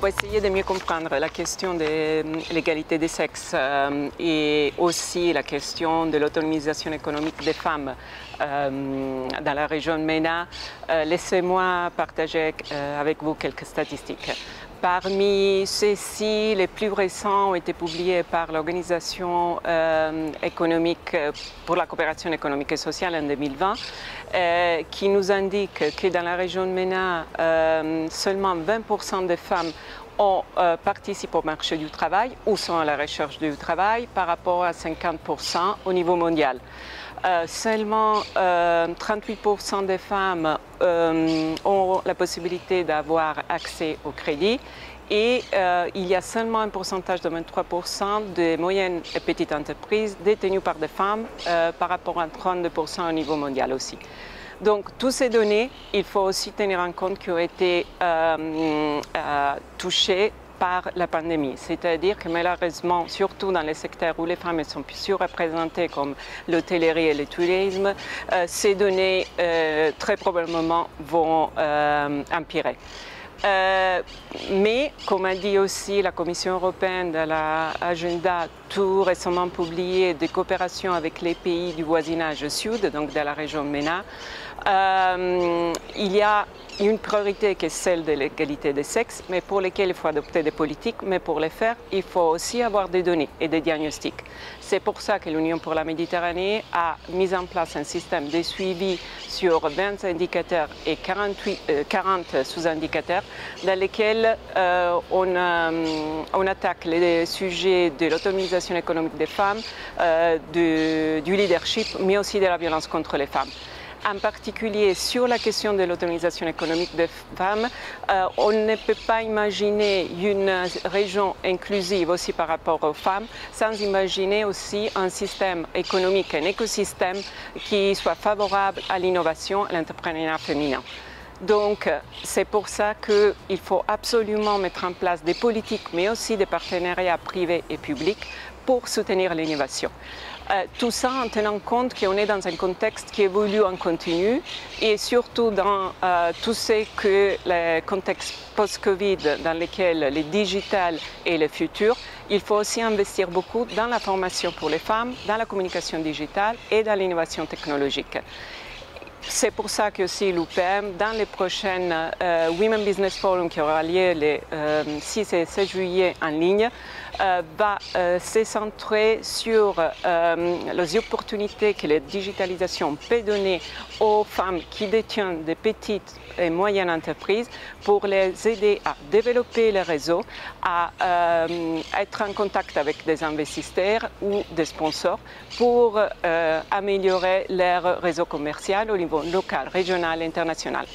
pour essayer de mieux comprendre la question de l'égalité des sexes et aussi la question de l'autonomisation économique des femmes dans la région MENA, laissez-moi partager avec vous quelques statistiques. Parmi ceux-ci, les plus récents ont été publiés par l'Organisation économique pour la coopération économique et sociale en 2020, qui nous indique que dans la région de MENA, seulement 20% des femmes participent au marché du travail ou sont à la recherche du travail par rapport à 50% au niveau mondial. Seulement 38% des femmes ont la possibilité d'avoir accès au crédit et il y a seulement un pourcentage de 23% des moyennes et petites entreprises détenues par des femmes par rapport à 32% au niveau mondial aussi. Donc, toutes ces données, il faut aussi tenir en compte qu'elles ont été touchées par la pandémie. C'est-à-dire que malheureusement, surtout dans les secteurs où les femmes sont surreprésentées comme l'hôtellerie et le tourisme, ces données très probablement vont empirer. Mais, comme a dit aussi la Commission européenne dans l'agenda tout récemment publié de coopération avec les pays du voisinage sud, donc de la région MENA, il y a une priorité qui est celle de l'égalité des sexes, mais pour lesquelles il faut adopter des politiques, mais pour les faire, il faut aussi avoir des données et des diagnostics. C'est pour ça que l'Union pour la Méditerranée a mis en place un système de suivi sur 20 indicateurs et 40 sous-indicateurs dans lesquels on attaque les sujets de l'autonomisation économique des femmes, du leadership, mais aussi de la violence contre les femmes. En particulier sur la question de l'autonomisation économique des femmes, on ne peut pas imaginer une région inclusive aussi par rapport aux femmes sans imaginer aussi un système économique, un écosystème qui soit favorable à l'innovation et à l'entrepreneuriat féminin. Donc, c'est pour ça qu'il faut absolument mettre en place des politiques, mais aussi des partenariats privés et publics pour soutenir l'innovation. Tout ça en tenant compte qu'on est dans un contexte qui évolue en continu et surtout dans tout ce que le contexte post-Covid dans lequel le digital est le futur, il faut aussi investir beaucoup dans la formation pour les femmes, dans la communication digitale et dans l'innovation technologique. C'est pour ça que aussi l'UPM, dans les prochaines Women Business Forum qui aura lieu les 6 et 7 juillet en ligne, va se centrer sur les opportunités que la digitalisation peut donner aux femmes qui détiennent des petites et moyennes entreprises pour les aider à développer le réseau, à être en contact avec des investisseurs ou des sponsors pour améliorer leur réseau commercial au niveau local, régional et international.